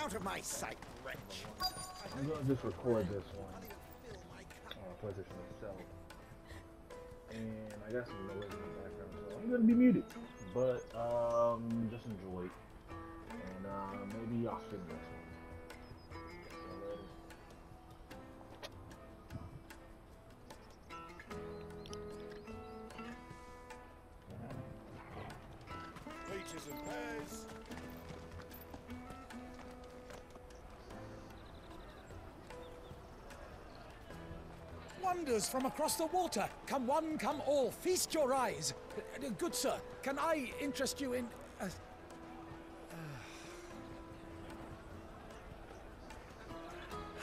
out of my sight, wretch! I'm gonna just record this one on PlayStation itself. And I got some noise in the background, so I'm gonna be muted. But just enjoy. And maybe I'll stream this one. So later. Peaches and pears. Wonders from across the water. Come one, come all. Feast your eyes. Good sir, can I interest you in...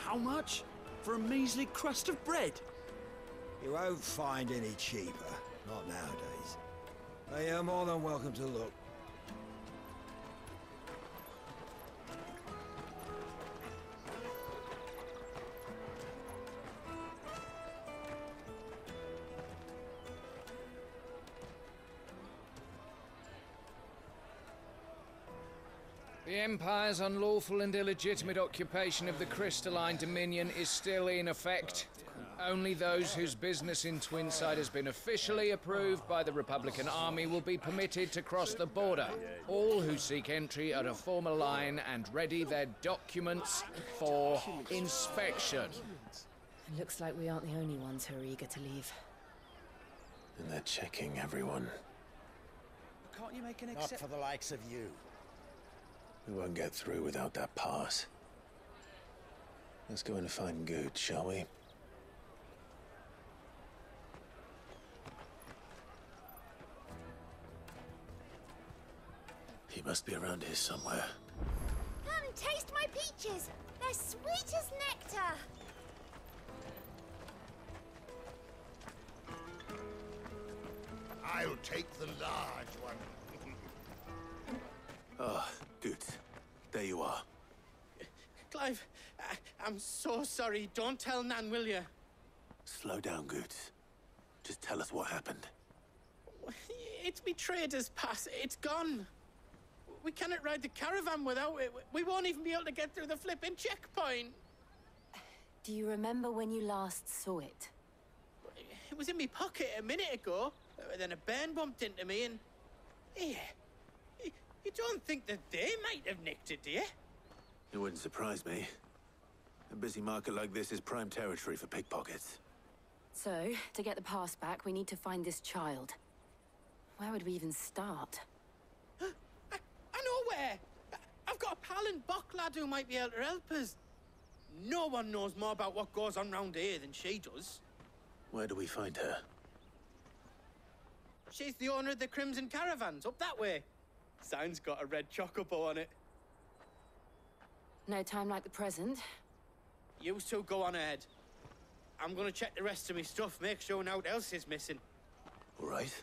How much? For a measly crust of bread? You won't find any cheaper. Not nowadays. But you're more than welcome to look. The Empire's unlawful and illegitimate occupation of the crystalline dominion is still in effect. Only those whose business in Twinside has been officially approved by the Republican Army will be permitted to cross the border. All who seek entry are to form a line and ready their documents for inspection. It looks like we aren't the only ones who are eager to leave. And they're checking everyone. Can't you make an exception? Not for the likes of you. We won't get through without that pass. Let's go in and find Good, shall we? He must be around here somewhere. Come taste my peaches. They're sweet as nectar. I'll take the large one. Ah, Good. There you are. Clive, I'm so sorry. Don't tell Nan, will you? Slow down, Good. Just tell us what happened. It's me trader's pass. It's gone. We cannot ride the caravan without it. We won't even be able to get through the flipping checkpoint. Do you remember when you last saw it? It was in my pocket a minute ago. Then a bairn bumped into me and... Yeah. You don't think that they might have nicked it, do you? It wouldn't surprise me. A busy market like this is prime territory for pickpockets. So, to get the pass back, we need to find this child. Where would we even start? I know where! I've got a pal in Boklad who might be able to help us. No one knows more about what goes on round here than she does. Where do we find her? She's the owner of the Crimson Caravans, up that way. Sign's got a red chocobo on it. No time like the present. You two go on ahead. I'm gonna check the rest of my stuff, make sure naught else is missing. All right.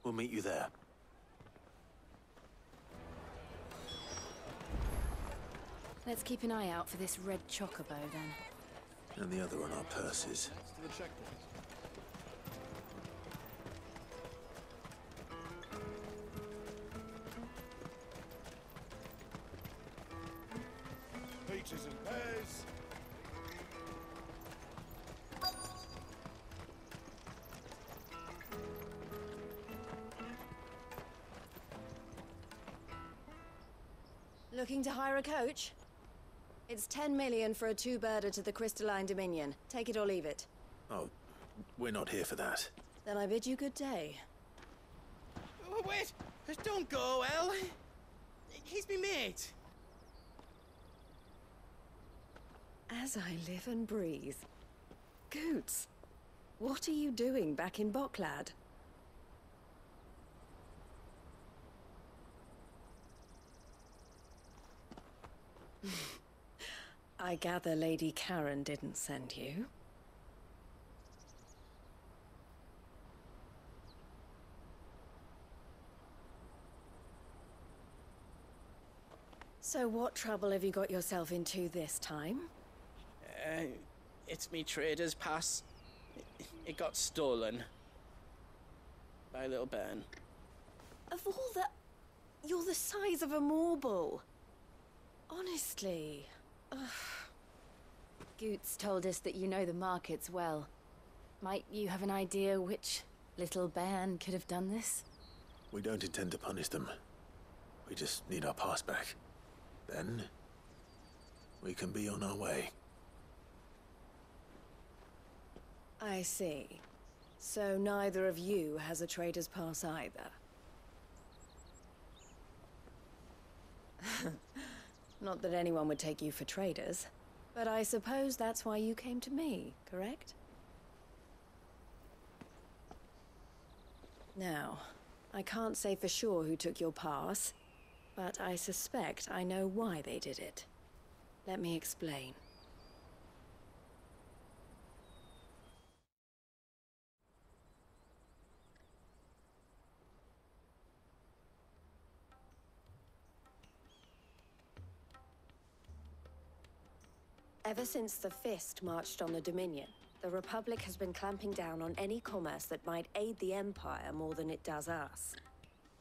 We'll meet you there. Let's keep an eye out for this red chocobo, then. And the other on our purses. To the checkpoint. Peaches and pears. Looking to hire a coach? It's 10 million for a two-birder to the Crystalline Dominion. Take it or leave it. Oh, we're not here for that. Then I bid you good day. Oh, wait! Don't go, El. He's me mate. As I live and breathe. Goots, what are you doing back in Boklad? I gather Lady Karen didn't send you. So what trouble have you got yourself into this time? It's me trader's pass. It got stolen. By a little bairn. Of all the... You're the size of a marble. Honestly. Ugh. Goots told us that you know the markets well. Might you have an idea which little band could have done this? We don't intend to punish them. We just need our pass back. Then, we can be on our way. I see. So neither of you has a trader's pass either. Not that anyone would take you for traders, but I suppose that's why you came to me, correct? Now, I can't say for sure who took your pass, but I suspect I know why they did it. Let me explain. Ever since the Fist marched on the Dominion, the Republic has been clamping down on any commerce that might aid the Empire more than it does us.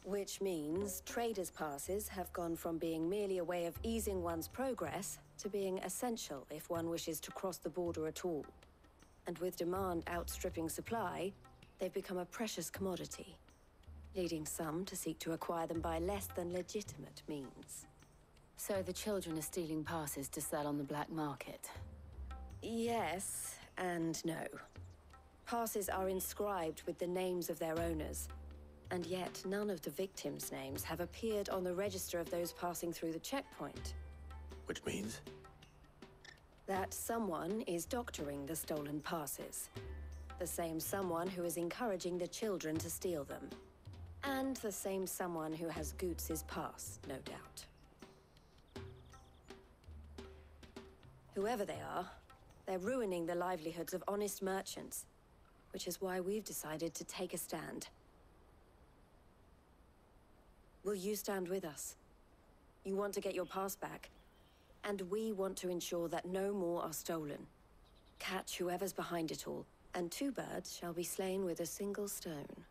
Which means traders' passes have gone from being merely a way of easing one's progress to being essential if one wishes to cross the border at all. And with demand outstripping supply, they've become a precious commodity, leading some to seek to acquire them by less than legitimate means. So the children are stealing passes to sell on the black market? Yes and no. Passes are inscribed with the names of their owners, and yet none of the victims' names have appeared on the register of those passing through the checkpoint. Which means? That someone is doctoring the stolen passes. The same someone who is encouraging the children to steal them. And the same someone who has Goots' pass, no doubt. Whoever they are, they're ruining the livelihoods of honest merchants, which is why we've decided to take a stand. Will you stand with us? You want to get your pass back, and we want to ensure that no more are stolen. Catch whoever's behind it all, and two birds shall be slain with a single stone.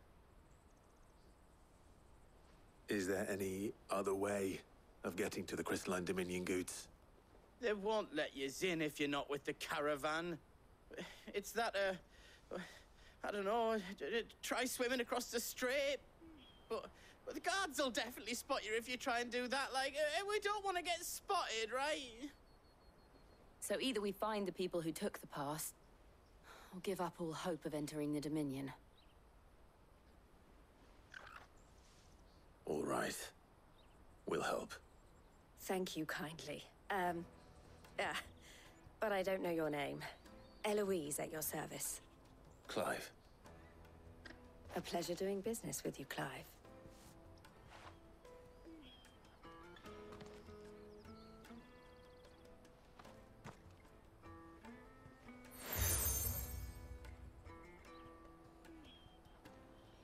Is there any other way of getting to the Crystalline Dominion, Goots? They won't let you in if you're not with the caravan. It's that, I don't know, try swimming across the strait. But the guards will definitely spot you if you try and do that. Like, we don't want to get spotted, right? So either we find the people who took the pass, or give up all hope of entering the Dominion. All right. We'll help. Thank you kindly. But I don't know your name. Eloise at your service. Clive. A pleasure doing business with you, Clive.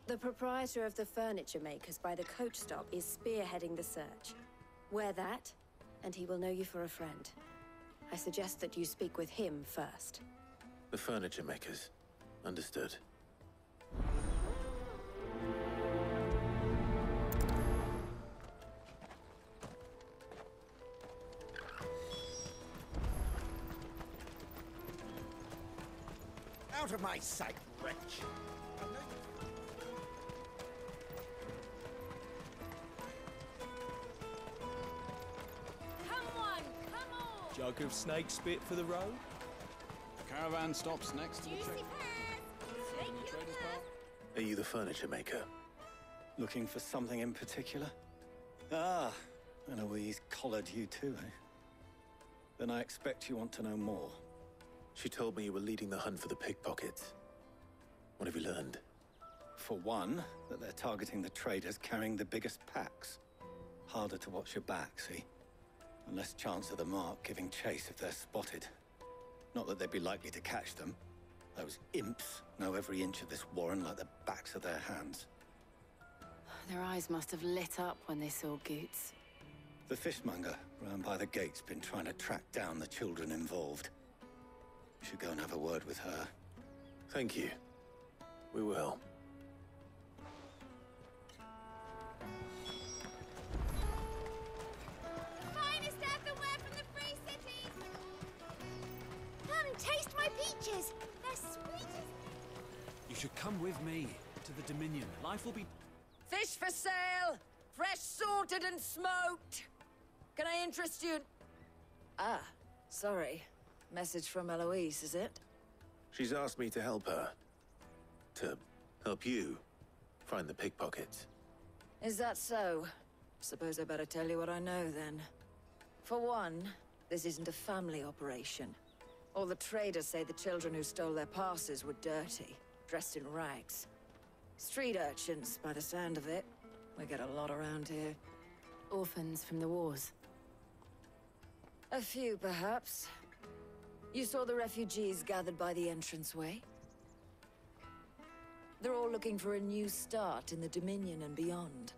The proprietor of the furniture makers by the coach stop is spearheading the search. Wear that, and he will know you for a friend. I suggest that you speak with him first. The furniture makers. Understood. Out of my sight, wretch! Jug of snake spit for the road? The caravan stops next to the Juicy check. pears! Shake your pears! Are you the furniture maker? Looking for something in particular? Ah, Eloise collared you too, eh? Then I expect you want to know more. She told me you were leading the hunt for the pickpockets. What have you learned? For one, that they're targeting the traders carrying the biggest packs. Harder to watch your back, see? And less chance of the mark giving chase if they're spotted. Not that they'd be likely to catch them. Those imps know every inch of this warren like the backs of their hands. Their eyes must have lit up when they saw Goots. The fishmonger round by the gate's been trying to track down the children involved. You should go and have a word with her. Thank you. We will. Finest earthenware from peaches. They're sweet as... You should come with me to the Dominion. Life will be... Fish for sale! Fresh sorted and smoked! Can I interest you in... Ah, sorry. Message from Eloise, is it? She's asked me to help her. To help you find the pickpockets. Is that so? Suppose I better tell you what I know, then. For one, this isn't a family operation. All the traders say the children who stole their passes were dirty, dressed in rags. Street urchins, by the sound of it. We get a lot around here. Orphans from the wars. A few, perhaps. You saw the refugees gathered by the entranceway? They're all looking for a new start in the Dominion and beyond.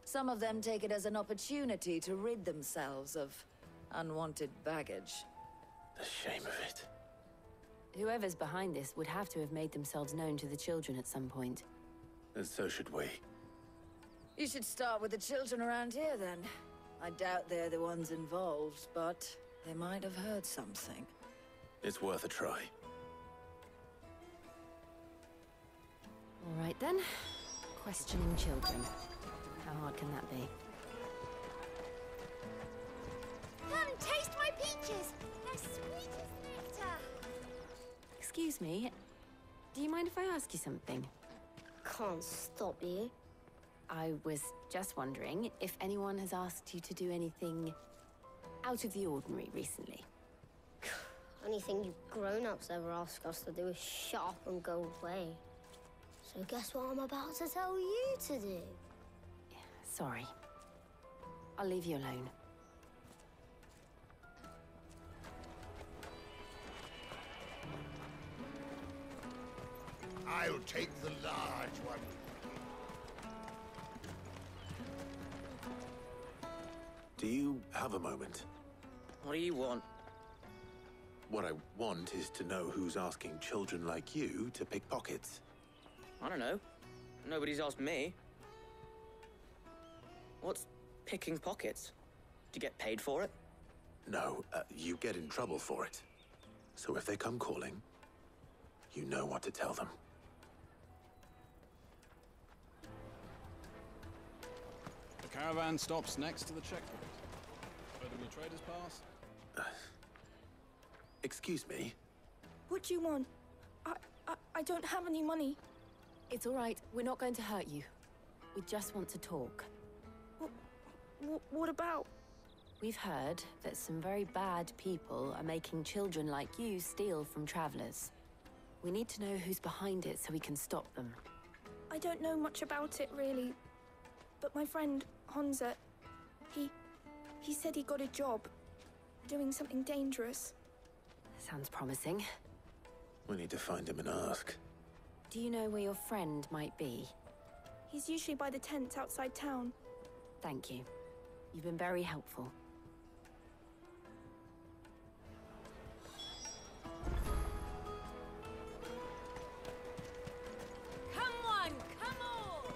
Some of them take it as an opportunity to rid themselves of unwanted baggage. The shame of it. Whoever's behind this would have to have made themselves known to the children at some point. And so should we. You should start with the children around here, then. I doubt they're the ones involved, but they might have heard something. It's worth a try. All right, then. Questioning children. How hard can that be? Come and taste my peaches. They're sweet as nectar. Excuse me. Do you mind if I ask you something? Can't stop you. I was just wondering if anyone has asked you to do anything out of the ordinary recently. Anything you grown-ups ever ask us to do is shut up and go away. So guess what I'm about to tell you to do? Sorry. I'll leave you alone. I'll take the large one. Do you have a moment? What do you want? What I want is to know who's asking children like you to pick pockets. I don't know. Nobody's asked me. What's picking pockets? Do you get paid for it? No, you get in trouble for it. So if they come calling, you know what to tell them. The caravan stops next to the checkpoint. Where do the traders pass? Excuse me? What do you want? I don't have any money. It's all right. We're not going to hurt you. We just want to talk. What about? We've heard that some very bad people are making children like you steal from travelers. We need to know who's behind it so we can stop them. I don't know much about it, really. But my friend, Honza, he said he got a job doing something dangerous. Sounds promising. We need to find him and ask. Do you know where your friend might be? He's usually by the tents outside town. Thank you. You've been very helpful. Come on, come on!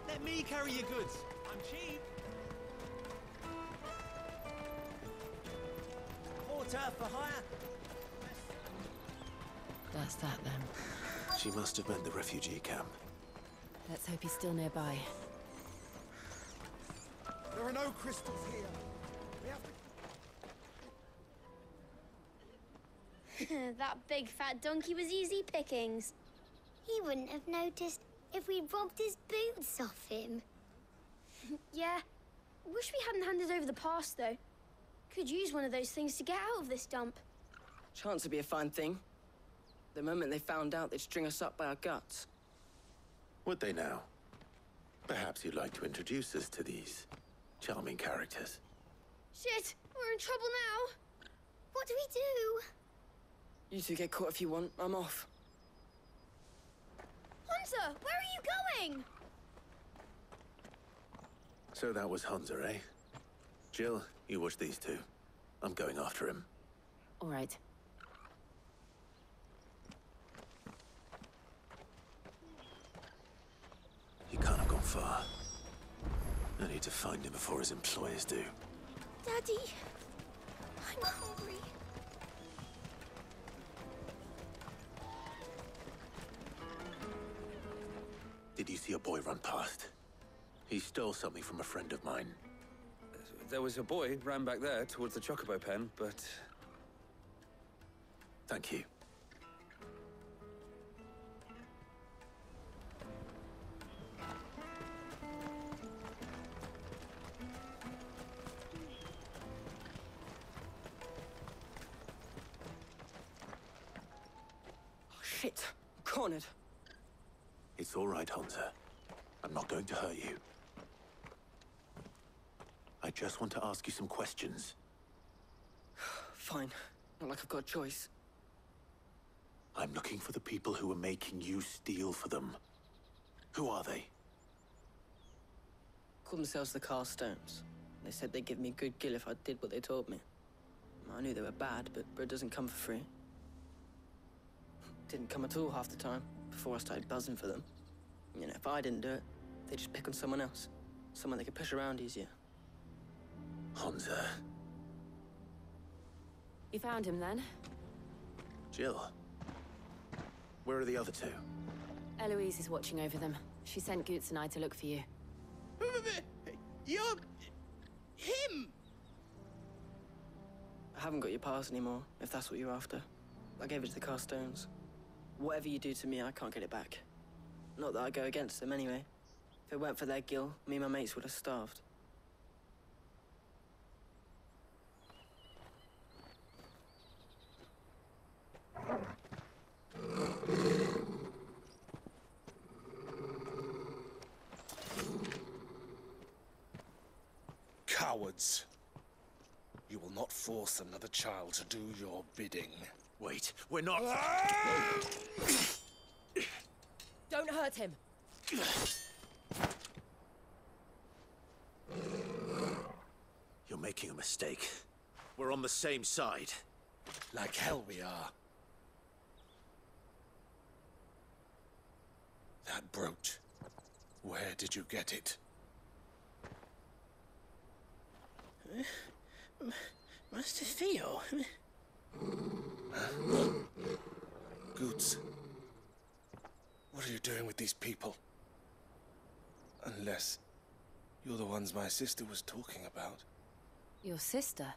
Let me carry your goods. I'm cheap. Quarter for hire. That's that, then. She must have meant the refugee camp. Let's hope he's still nearby. There are no crystals here. We have to... That big fat donkey was easy pickings. He wouldn't have noticed if we'd robbed his boots off him. Yeah. Wish we hadn't handed over the pass, though. Could use one of those things to get out of this dump. Chance would be a fine thing. The moment they found out, they'd string us up by our guts. Would they now? Perhaps you'd like to introduce us to these charming characters. Shit! We're in trouble now! What do we do? You two get caught if you want. I'm off. Hunter, where are you going? So that was Hunter, eh? Jill, you watch these two. I'm going after him. All right. He can't have gone far. I need to find him before his employers do. Daddy, I'm hungry. Did you see a boy run past? He stole something from a friend of mine. There was a boy ran back there towards the Chocobo pen, but... Thank you. Oh, shit. I'm cornered. It's all right, Hansa. I'm not going to hurt you. I just want to ask you some questions. Fine. Not like I've got a choice. I'm looking for the people who are making you steal for them. Who are they? Called themselves the Carstones. They said they'd give me good gill if I did what they told me. I knew they were bad, but bread doesn't come for free. Didn't come at all half the time, before I started buzzing for them. You know, if I didn't do it, they'd just pick on someone else. Someone they could push around easier. Hansa. You found him then? Jill. Where are the other two? Eloise is watching over them. She sent Goots and I to look for you. You're... him! I haven't got your pass anymore, if that's what you're after. I gave it to the Carstones. Whatever you do to me, I can't get it back. Not that I go against them anyway. If it weren't for their gill, me and my mates would have starved. Cowards. You will not force another child to do your bidding. Wait, we're not... Don't hurt him. You're making a mistake. We're on the same side. Like hell we are. That brooch. Where did you get it? Master Theo? Goots. What are you doing with these people? Unless you're the ones my sister was talking about. Your sister?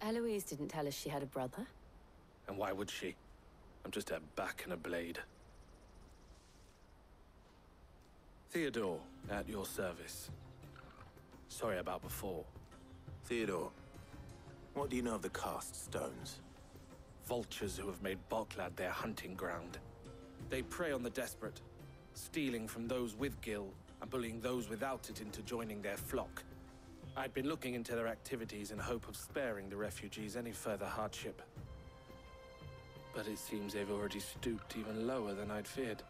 Eloise didn't tell us she had a brother. And why would she? I'm just a back and a blade. Theodore, at your service. Sorry about before. Theodore, what do you know of the cast stones? Vultures who have made Boklad their hunting ground. They prey on the desperate, stealing from those with gill and bullying those without it into joining their flock. I'd been looking into their activities in hope of sparing the refugees any further hardship. But it seems they've already stooped even lower than I'd feared.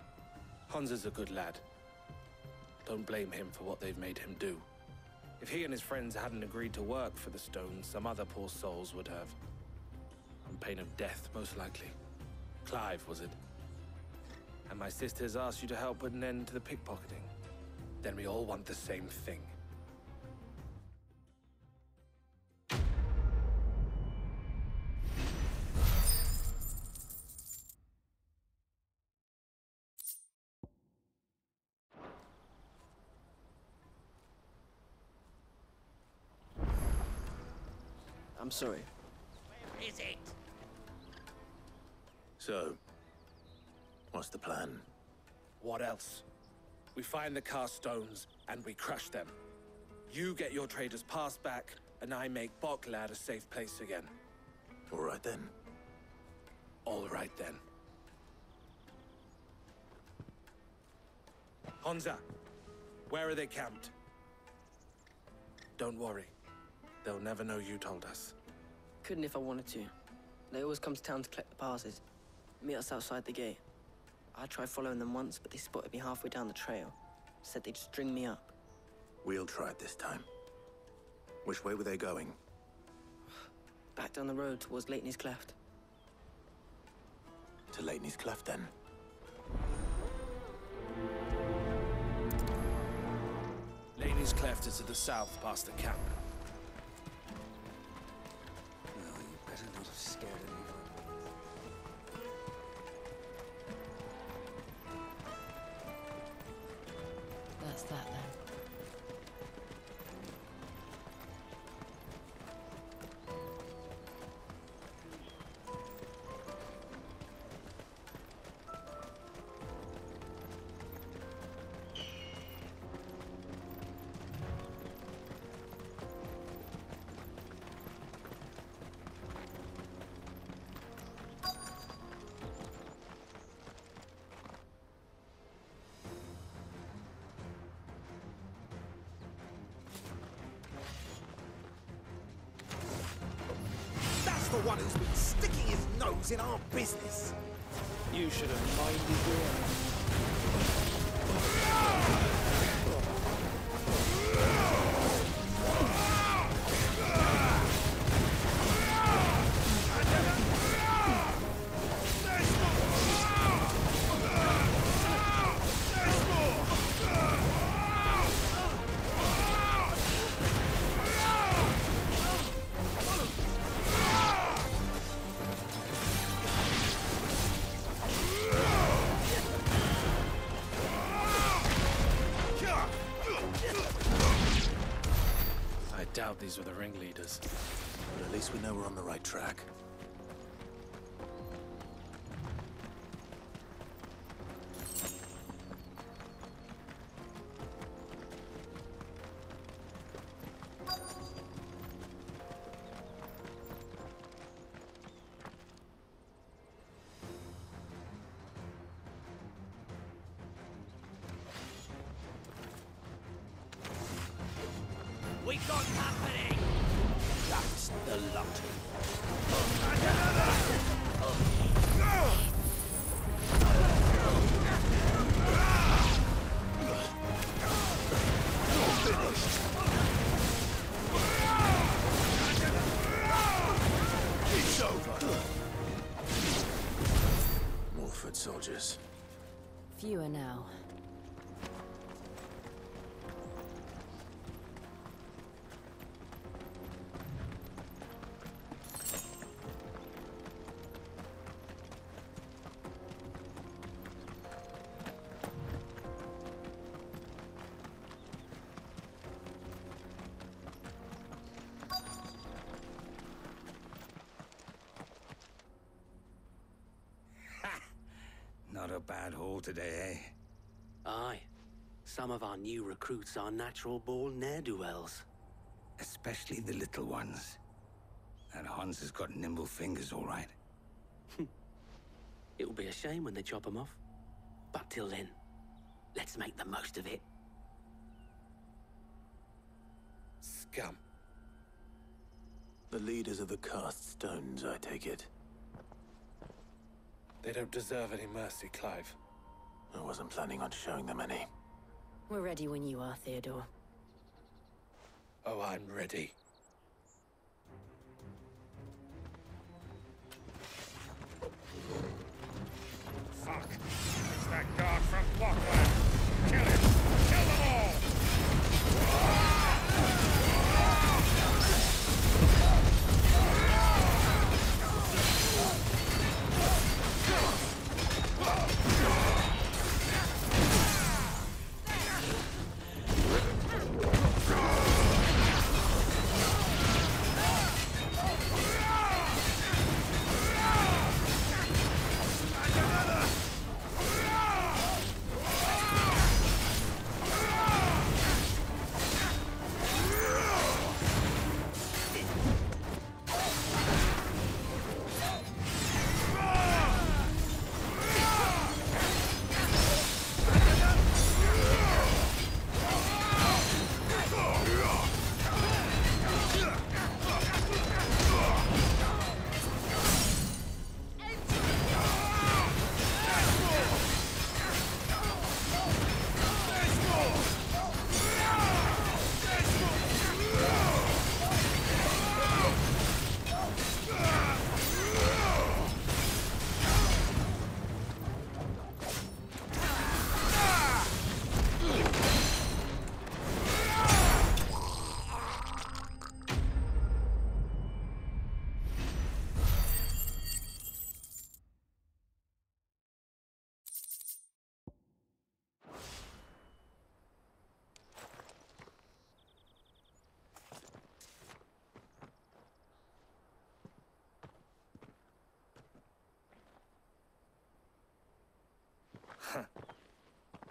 Hansa's a good lad. Don't blame him for what they've made him do. If he and his friends hadn't agreed to work for the stones, some other poor souls would have. On pain of death, most likely. Clive, was it? And my sisters asked you to help put an end to the pickpocketing. Then we all want the same thing. I'm sorry. Where is it? So, what's the plan? What else? We find the cast stones and we crush them. You get your trader's pass back, and I make Boklad a safe place again. All right then. All right then. Hansa, where are they camped? Don't worry. They'll never know you told us. Couldn't if I wanted to. They always come to town to collect the passes. Meet us outside the gate. I tried following them once, but they spotted me halfway down the trail. Said they'd string me up. We'll try it this time. Which way were they going? Back down the road towards Leitney's Cleft. To Leitney's Cleft, then. Leitney's Cleft is to the south, past the camp. Well, you better not have scared anyone. That's that then. That's the one who's been sticking his nose in our business. You should have minded your own. I doubt these were the ringleaders. But at least we know we're on the right track. We got company! That's the lot. It's over. More foot soldiers. Fewer now. Not a bad haul today, eh? Aye. Some of our new recruits are natural-born ne'er-do-wells. Especially the little ones. That Hans has got nimble fingers, all right. It will be a shame when they chop them off. But till then, let's make the most of it. Scum. The leaders of the cast stones, I take it. They don't deserve any mercy, Clive. I wasn't planning on showing them any. We're ready when you are, Theodore. Oh, I'm ready. Fuck. It's that guard from Boklad. Kill him! Kill them all!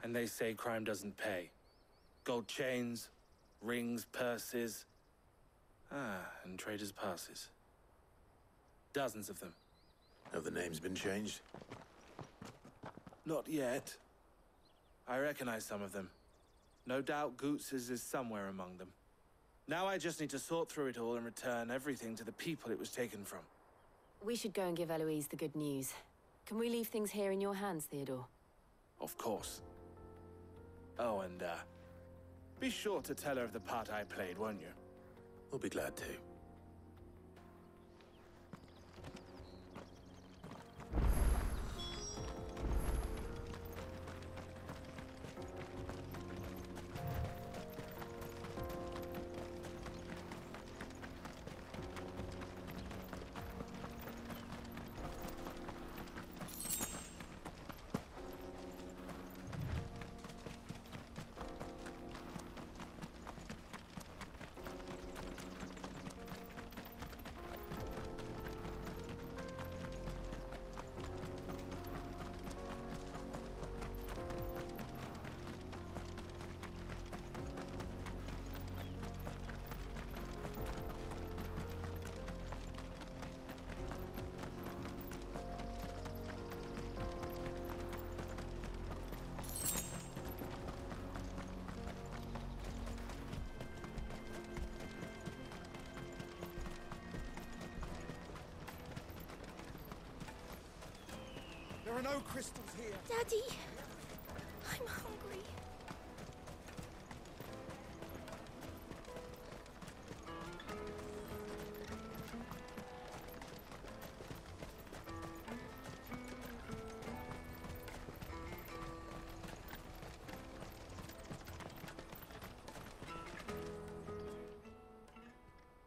And they say crime doesn't pay. Gold chains, rings, purses. And traders' passes. Dozens of them. Have the names been changed? Not yet. I recognize some of them. No doubt Goots's is somewhere among them. Now I just need to sort through it all and return everything to the people it was taken from. We should go and give Eloise the good news. Can we leave things here in your hands, Theodore? Of course. Oh, and, be sure to tell her of the part I played, won't you? We'll be glad to. There are no crystals here. Daddy, I'm hungry.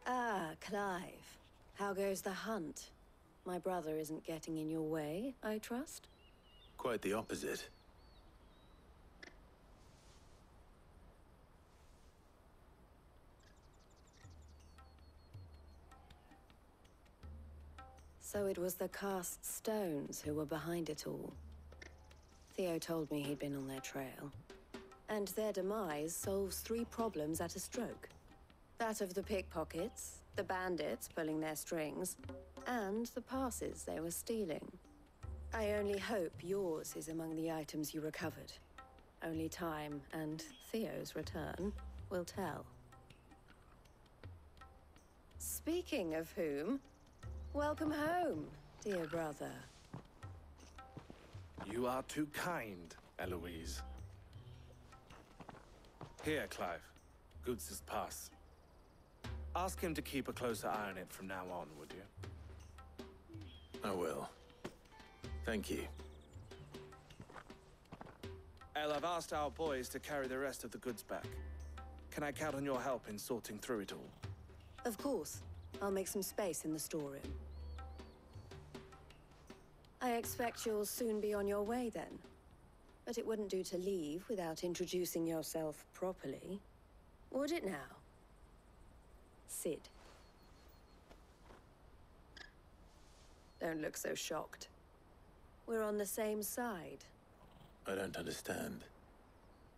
Ah, Clive. How goes the hunt? My brother isn't getting in your way, I trust? Quite the opposite. So it was the cast stones who were behind it all. Theo told me he'd been on their trail. And their demise solves 3 problems at a stroke. That of the pickpockets, the bandits pulling their strings, and the passes they were stealing. I only hope yours is among the items you recovered. Only time and Theo's return will tell. Speaking of whom, welcome home, dear brother. You are too kind, Eloise. Here, Clive. Goots's pass. Ask him to keep a closer eye on it from now on, would you? I will. Thank you. El, I've asked our boys to carry the rest of the goods back. Can I count on your help in sorting through it all? Of course. I'll make some space in the storeroom. I expect you'll soon be on your way then. But it wouldn't do to leave without introducing yourself properly. Would it now? Sid. Don't look so shocked. We're on the same side. I don't understand.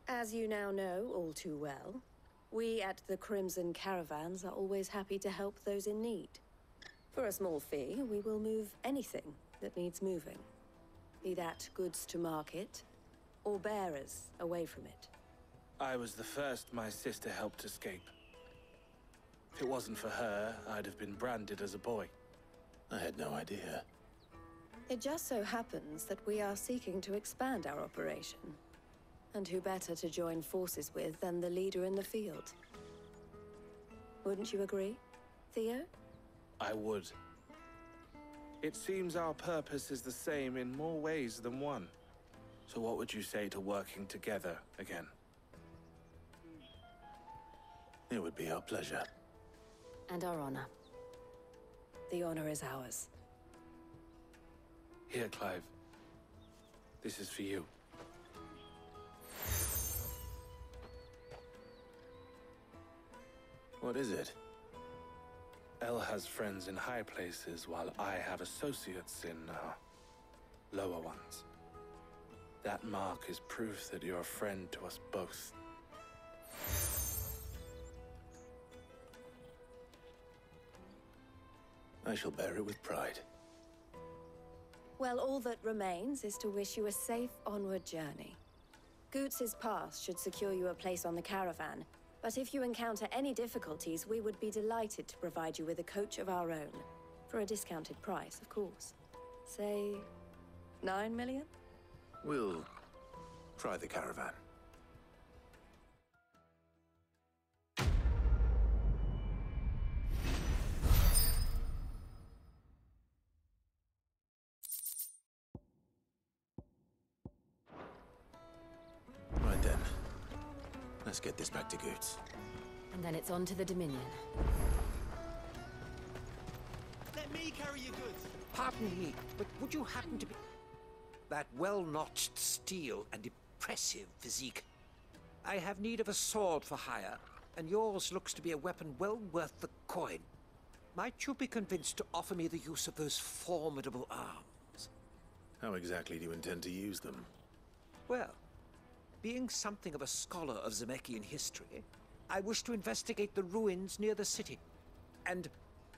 As you now know all too well, we at the Crimson Caravans are always happy to help those in need. For a small fee, we will move anything that needs moving. Be that goods to market, or bearers away from it. I was the first my sister helped escape. If it wasn't for her, I'd have been branded as a boy. I had no idea. It just so happens that we are seeking to expand our operation. And who better to join forces with than the leader in the field? Wouldn't you agree, Theo? I would. It seems our purpose is the same in more ways than one. So what would you say to working together again? It would be our pleasure. And our honor. The honor is ours. Here, Clive. This is for you. What is it? El has friends in high places, while I have associates in, lower ones. That mark is proof that you're a friend to us both. I shall bear it with pride. Well, all that remains is to wish you a safe onward journey. Goots's pass should secure you a place on the caravan, but if you encounter any difficulties, we would be delighted to provide you with a coach of our own. For a discounted price, of course. Say, 9 million? We'll try the caravan. Right then. Let's get this back to Goots. And then it's on to the Dominion. Let me carry your goods. Pardon me, but would you happen to be... That well-notched steel and impressive physique. I have need of a sword for hire, and yours looks to be a weapon well worth the coin. Might you be convinced to offer me the use of those formidable arms? How exactly do you intend to use them? Well, being something of a scholar of Zemeckis history, I wish to investigate the ruins near the city. And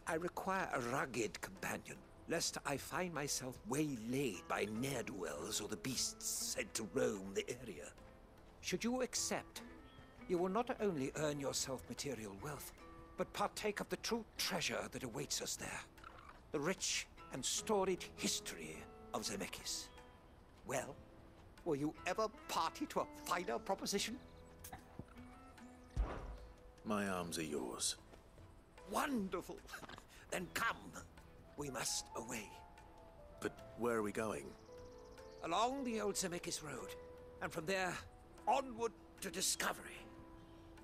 I require a rugged companion, lest I find myself waylaid by ne'er-do-wells or the beasts said to roam the area. Should you accept, you will not only earn yourself material wealth, but partake of the true treasure that awaits us there. The rich and storied history of Zemeckis. Well, were you ever party to a finer proposition? My arms are yours. Wonderful! Then come. We must away. But where are we going? Along the old Zemeckis Road, and from there, onward to discovery.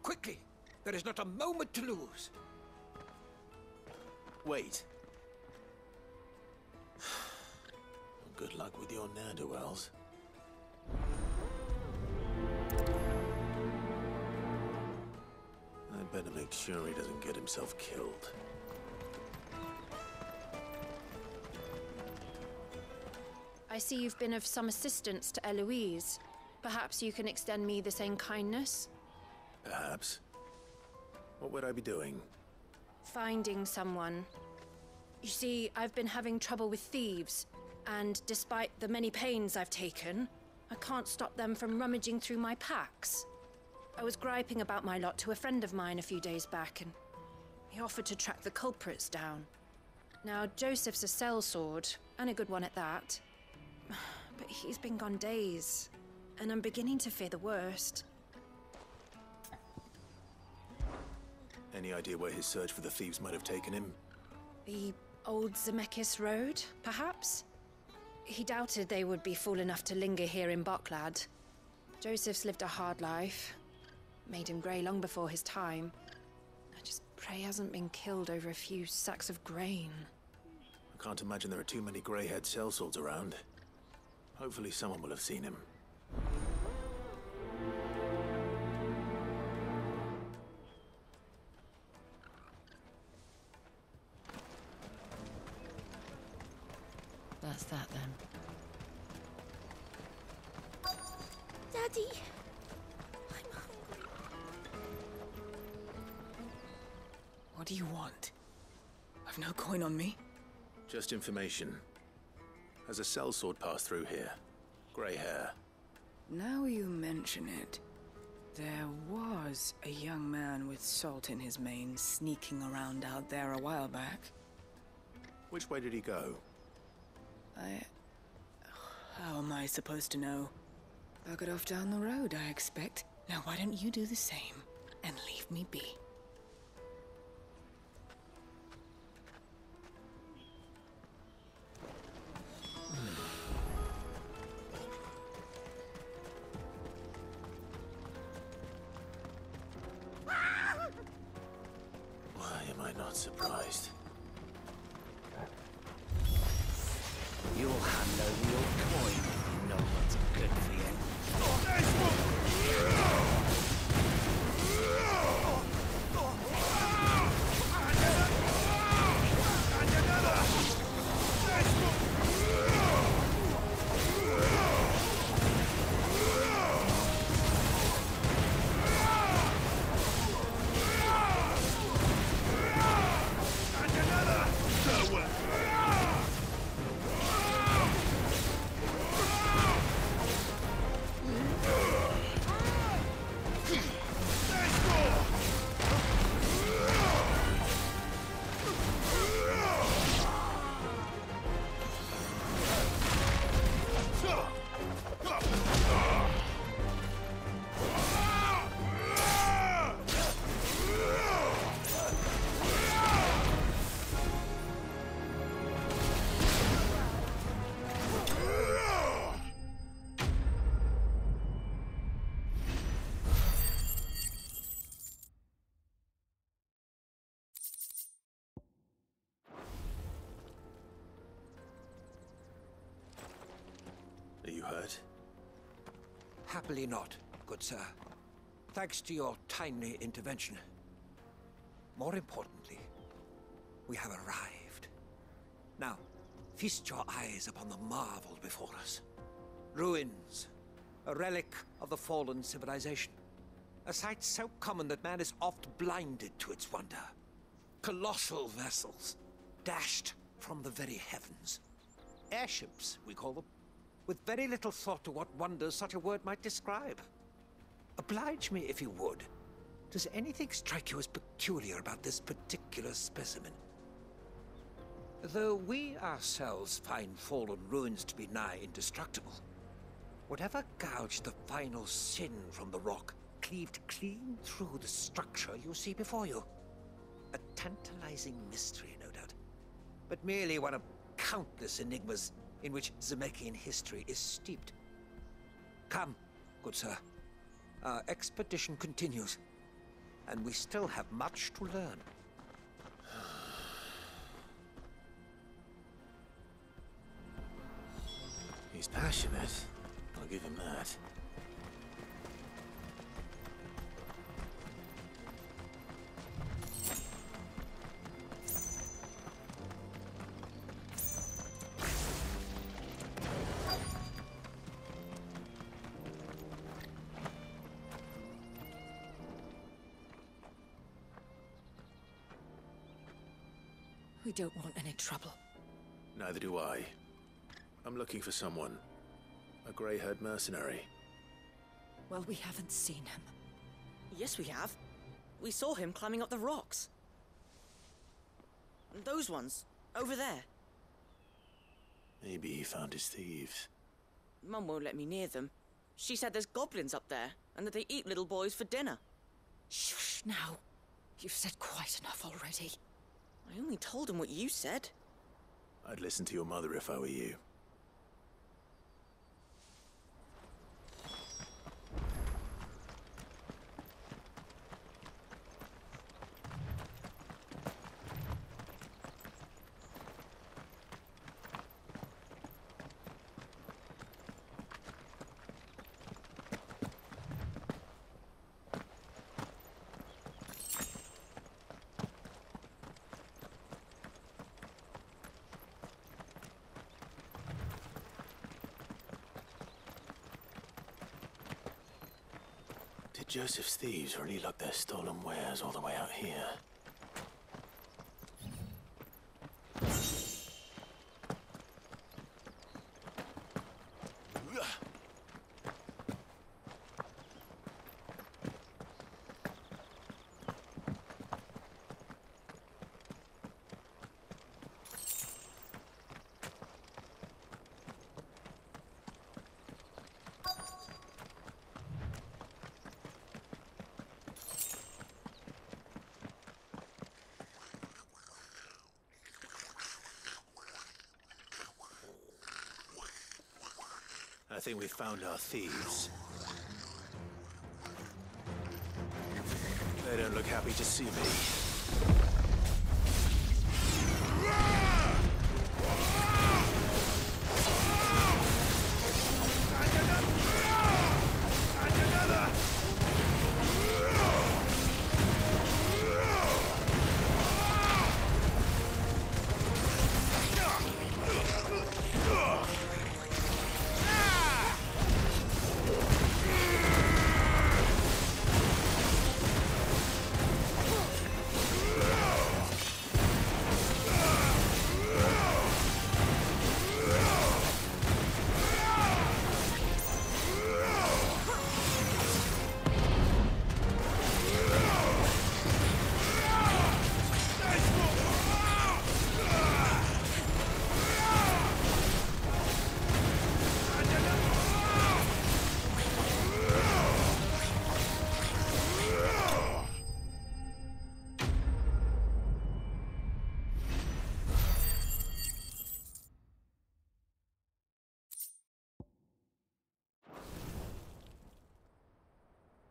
Quickly! There is not a moment to lose. Wait. Good luck with your ne'er-do-wells. I'd better make sure he doesn't get himself killed. I see you've been of some assistance to Eloise. Perhaps you can extend me the same kindness? Perhaps. What would I be doing? Finding someone. You see, I've been having trouble with thieves, and despite the many pains I've taken, I can't stop them from rummaging through my packs. I was griping about my lot to a friend of mine a few days back, and he offered to track the culprits down. Now, Joseph's a sellsword, and a good one at that. But he's been gone days, and I'm beginning to fear the worst. Any idea where his search for the thieves might have taken him? The old Zemeckis Road, perhaps? He doubted they would be fool enough to linger here in Boklad. Joseph's lived a hard life. Made him grey long before his time. I just pray he hasn't been killed over a few sacks of grain. I can't imagine there are too many grey-haired sellswords around. Hopefully someone will have seen him. That's that then. Daddy! I'm hungry. What do you want? I've no coin on me. Just information. Has a sellsword passed through here? Grey hair. Now you mention it, there was a young man with salt in his mane sneaking around out there a while back. Which way did he go? How am I supposed to know? Buggered off down the road, I expect. Now why don't you do the same and leave me be? Why am I not surprised? You'll have no real coin if you know what's good for you. Happily not, good sir. Thanks to your timely intervention. More importantly, we have arrived. Now, feast your eyes upon the marvel before us. Ruins, a relic of the fallen civilization. A sight so common that man is oft blinded to its wonder. Colossal vessels, dashed from the very heavens. Airships, we call them, with very little thought to what wonders such a word might describe. Oblige me if you would. Does anything strike you as peculiar about this particular specimen? Though we ourselves find fallen ruins to be nigh indestructible, whatever gouged the final sin from the rock cleaved clean through the structure you see before you. A tantalizing mystery, no doubt, but merely one of countless enigmas in which Zemeckyan history is steeped. Come, good sir. Our expedition continues, and we still have much to learn. He's passionate. I'll give him that. We don't want any trouble. Neither do I. I'm looking for someone. A grey-haired mercenary. Well, we haven't seen him. Yes, we have. We saw him climbing up the rocks. Those ones, over there. Maybe he found his thieves. Mum won't let me near them. She said there's goblins up there, and that they eat little boys for dinner. Shush, now. You've said quite enough already. I only told him what you said. I'd listen to your mother if I were you. Did Joseph's thieves really lug their stolen wares all the way out here? I think we found our thieves. They don't look happy to see me.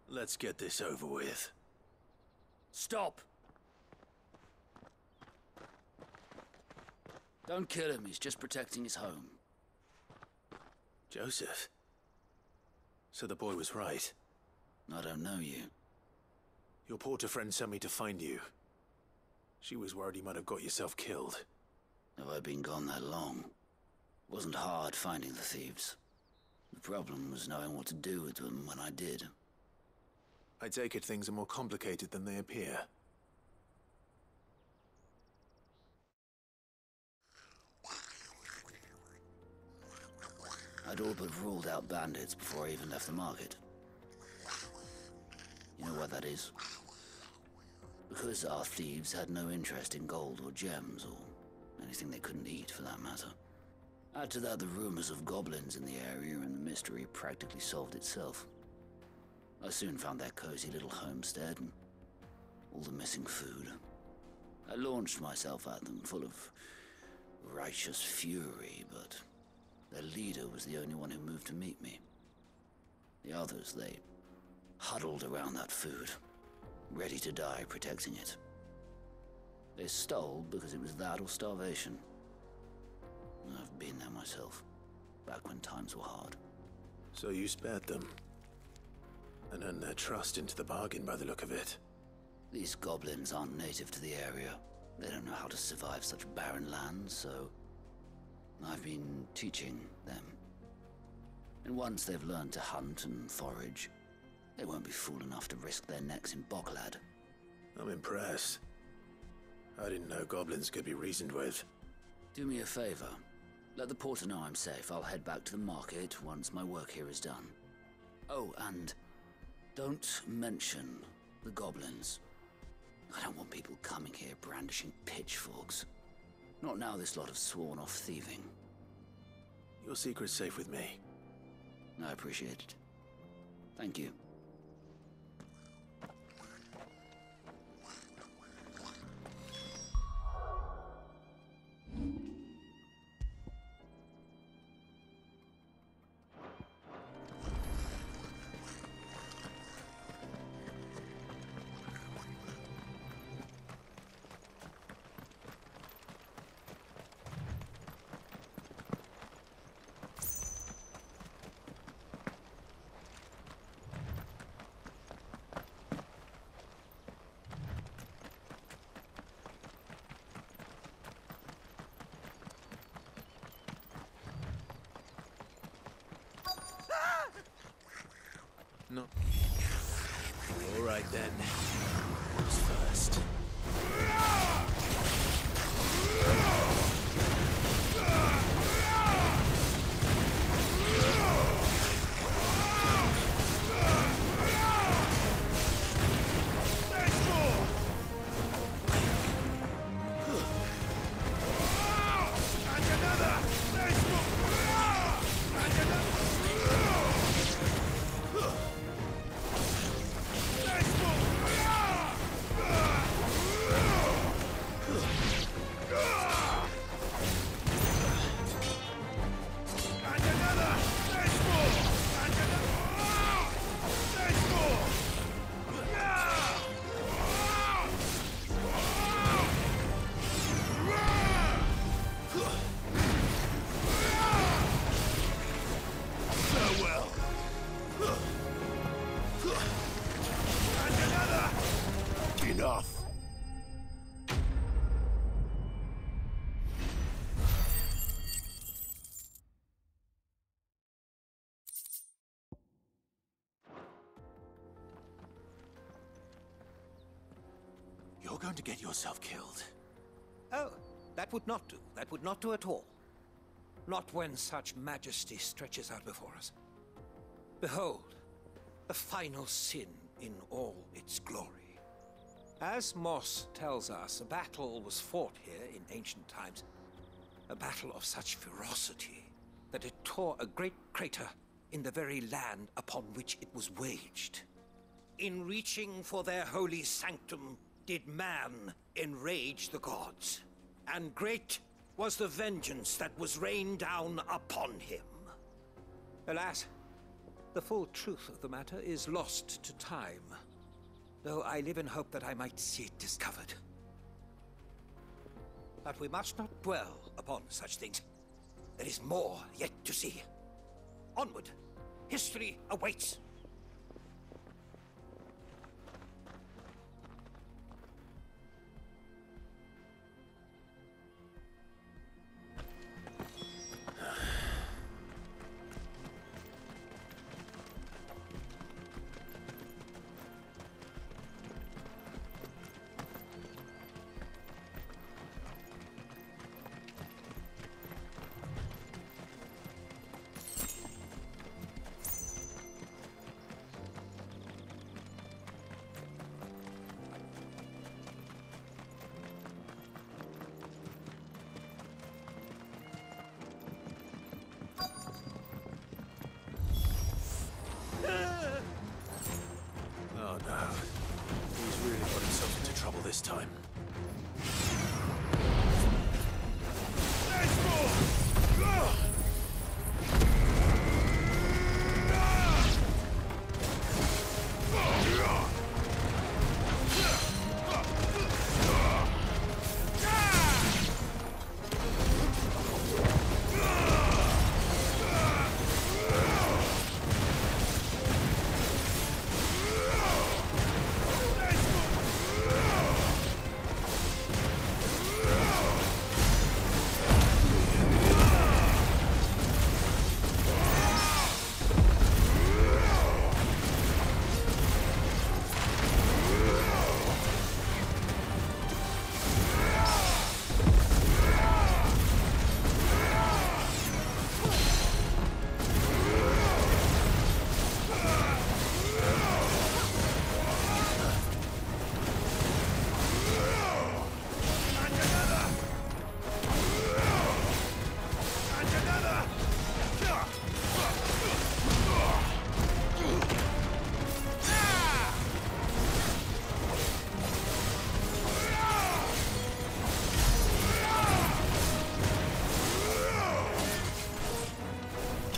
Let's get this over with. Stop! Don't kill him, he's just protecting his home. Joseph? So the boy was right. I don't know you. Your porter friend sent me to find you. She was worried you might have got yourself killed. Have I been gone that long? It wasn't hard finding the thieves. The problem was knowing what to do with them when I did. I take it things are more complicated than they appear. I'd all but ruled out bandits before I even left the market. You know why that is? Because our thieves had no interest in gold or gems, or anything they couldn't eat for that matter. Add to that the rumors of goblins in the area, and the mystery practically solved itself. I soon found their cozy little homestead and all the missing food. I launched myself at them, full of righteous fury, but their leader was the only one who moved to meet me. The others, they huddled around that food, ready to die protecting it. They stole because it was that or starvation. I've been there myself, back when times were hard. So you spared them, and earned their trust into the bargain by the look of it. These goblins aren't native to the area. They don't know how to survive such barren lands, so I've been teaching them. And once they've learned to hunt and forage, they won't be fool enough to risk their necks in Boklad. I'm impressed. I didn't know goblins could be reasoned with. Do me a favor. Let the porter know I'm safe. I'll head back to the market once my work here is done. Oh, and don't mention the goblins. I don't want people coming here brandishing pitchforks. Not now this lot have sworn off thieving. Your secret's safe with me. I appreciate it. Thank you. No. All right then. Who's first? Enough! You're going to get yourself killed. Oh, that would not do. That would not do at all. Not when such majesty stretches out before us. Behold, the final sin in all its glory. As Moss tells us, a battle was fought here in ancient times. A battle of such ferocity that it tore a great crater in the very land upon which it was waged. In reaching for their holy sanctum, did man enrage the gods. And great was the vengeance that was rained down upon him. Alas, the full truth of the matter is lost to time, though I live in hope that I might see it discovered. But we must not dwell upon such things. There is more yet to see. Onward, History awaits. Oh no. He's really got himself into trouble this time.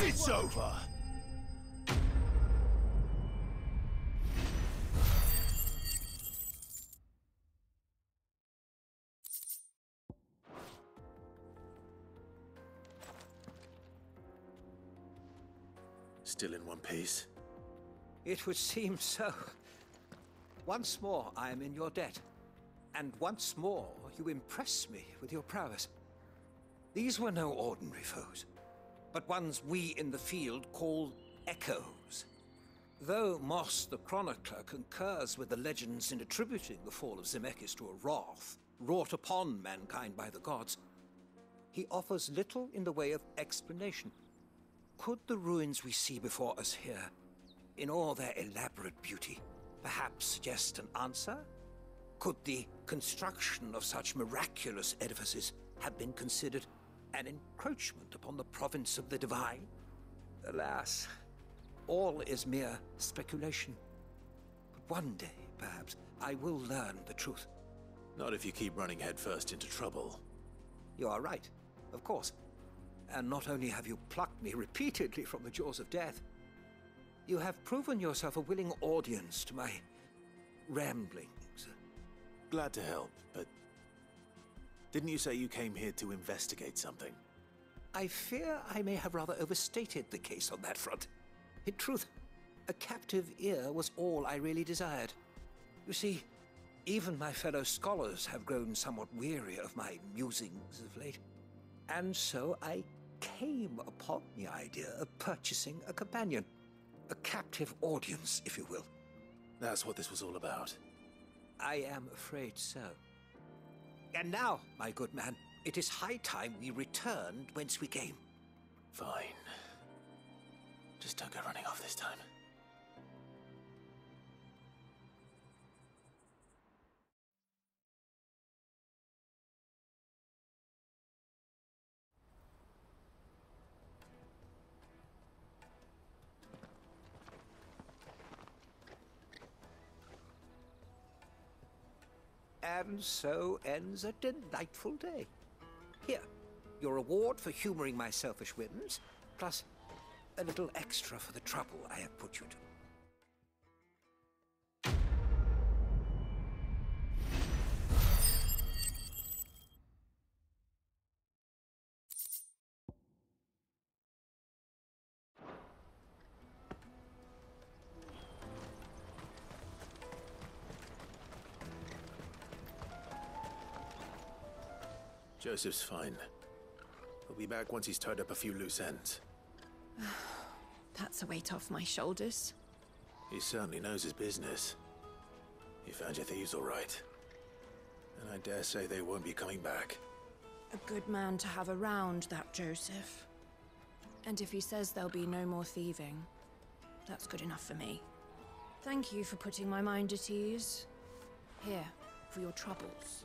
It's over! Still in one piece? It would seem so. Once more I am in your debt. And once more you impress me with your prowess. These were no ordinary foes, but ones we in the field call echoes. Though Moss the Chronicler concurs with the legends in attributing the fall of Zemeckis to a wrath wrought upon mankind by the gods, he offers little in the way of explanation. Could the ruins we see before us here, in all their elaborate beauty, perhaps suggest an answer? Could the construction of such miraculous edifices have been considered an encroachment upon the province of the divine? Alas, all is mere speculation. But one day, perhaps, I will learn the truth. Not if you keep running headfirst into trouble. You are right, of course. And not only have you plucked me repeatedly from the jaws of death, you have proven yourself a willing audience to my ramblings. Glad to help, but didn't you say you came here to investigate something? I fear I may have rather overstated the case on that front. In truth, a captive ear was all I really desired. You see, even my fellow scholars have grown somewhat weary of my musings of late. And so I came upon the idea of purchasing a companion. A captive audience, if you will. That's what this was all about. I am afraid so. And now, my good man, it is high time we returned whence we came. Fine. Just don't go running off this time. And so ends a delightful day. Here, your reward for humoring my selfish whims, plus a little extra for the trouble I have put you to. Joseph's fine. He'll be back once he's tied up a few loose ends. That's a weight off my shoulders. He certainly knows his business. He found your thieves all right. And I dare say they won't be coming back. A good man to have around, that Joseph. And if he says there'll be no more thieving, that's good enough for me. Thank you for putting my mind at ease. Here, for your troubles.